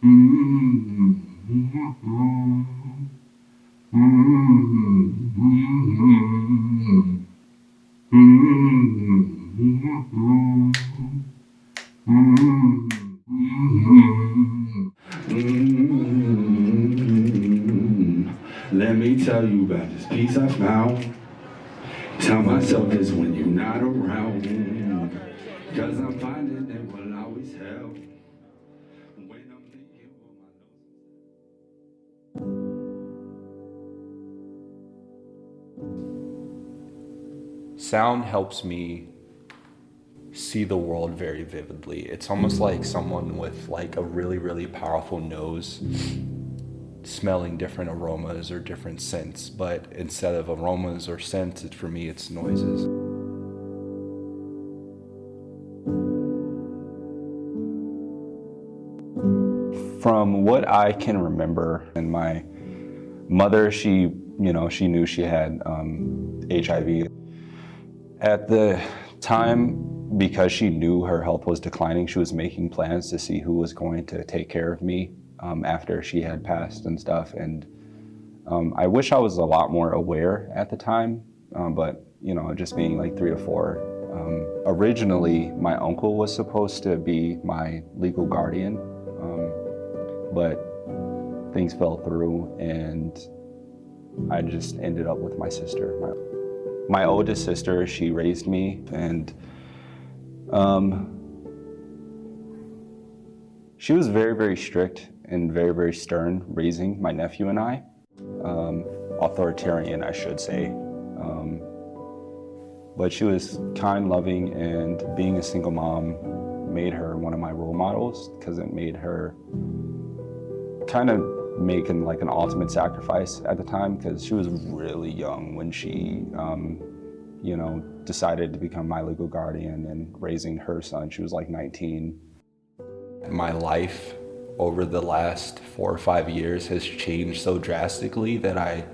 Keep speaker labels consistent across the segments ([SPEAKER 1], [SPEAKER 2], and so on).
[SPEAKER 1] Let me tell you about this peace I found. Tell myself this when you're not around. Cause I'm finding it will always help. When I'm thinking of my
[SPEAKER 2] Sound helps me see the world very vividly. It's almost like someone with like a really, really powerful nose smelling different aromas or different scents, but instead of aromas or scents, for me, it's noises. From what I can remember, and my mother, she knew she had HIV. At the time, because she knew her health was declining, she was making plans to see who was going to take care of me after she had passed and stuff. And I wish I was a lot more aware at the time, but just being like 3 to 4. Originally, my uncle was supposed to be my legal guardian, but things fell through and I just ended up with my sister. My oldest sister, she raised me, and she was very, very strict and very, very stern raising my nephew and I. Authoritarian, I should say. But she was kind, loving, and being a single mom made her one of my role models because it made her kind of making like an ultimate sacrifice at the time, because she was really young when she decided to become my legal guardian and raising her son. She was like 19. My life over the last 4 or 5 years has changed so drastically that I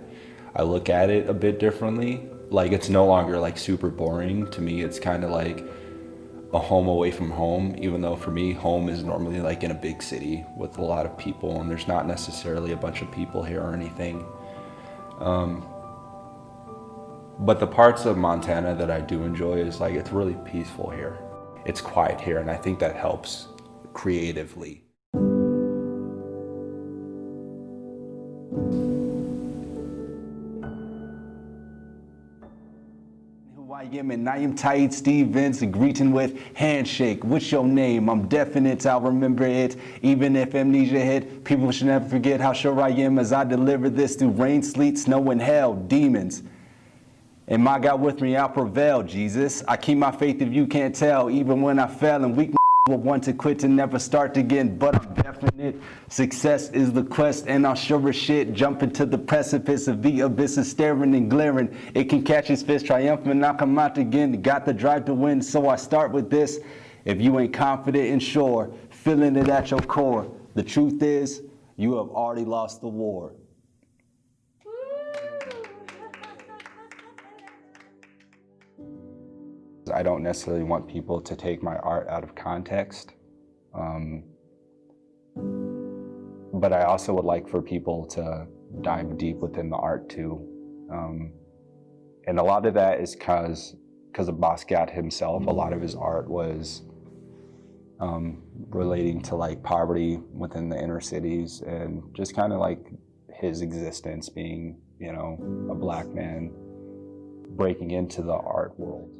[SPEAKER 2] look at it a bit differently. Like, it's no longer like super boring to me. It's kind of like a home away from home, even though for me, home is normally like in a big city with a lot of people, and there's not necessarily a bunch of people here or anything. But the parts of Montana that I do enjoy is like, it's really peaceful here. It's quiet here, and I think that helps creatively.
[SPEAKER 3] And I am Tyheed Stevens, greeting with handshake. What's your name? I'm definite, I'll remember it. Even if amnesia hit, people should never forget how sure I am as I deliver this through rain, sleet, snow, and hell, demons. And my God with me, I'll prevail, Jesus. I keep my faith if you can't tell, even when I fell and weak will want to quit and never start again, but I'm definite. Success is the quest, and I'll sure as shit jump into the precipice of the abyss is staring and glaring. It can catch his fist triumphant, knock him out again. Got the drive to win, so I start with this. If you ain't confident and sure, feeling it at your core, the truth is, you have already lost the war.
[SPEAKER 2] I don't necessarily want people to take my art out of context, but I also would like for people to dive deep within the art too. And a lot of that is because of Basquiat himself. A lot of his art was relating to like poverty within the inner cities, and just kind of like his existence being, a black man breaking into the art world.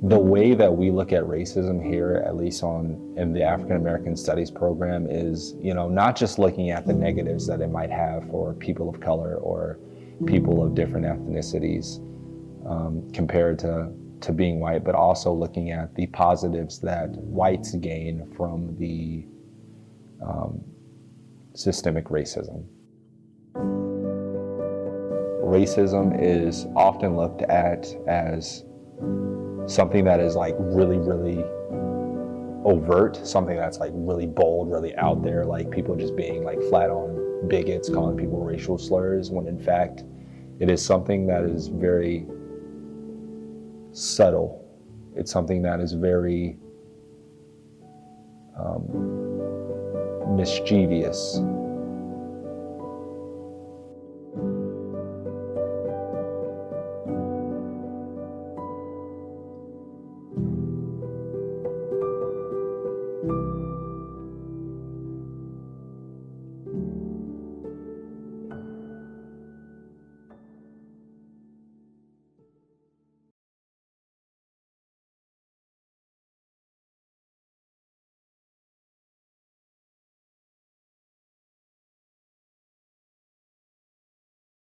[SPEAKER 2] The way that we look at racism here, at least in the African American Studies program, is, not just looking at the negatives that it might have for people of color or people of different ethnicities compared to being white, but also looking at the positives that whites gain from the systemic racism. Racism is often looked at as something that is like really, really overt, something that's like really bold, really out there, like people just being like flat on bigots, calling people racial slurs, when in fact it is something that is very subtle. It's something that is very mischievous.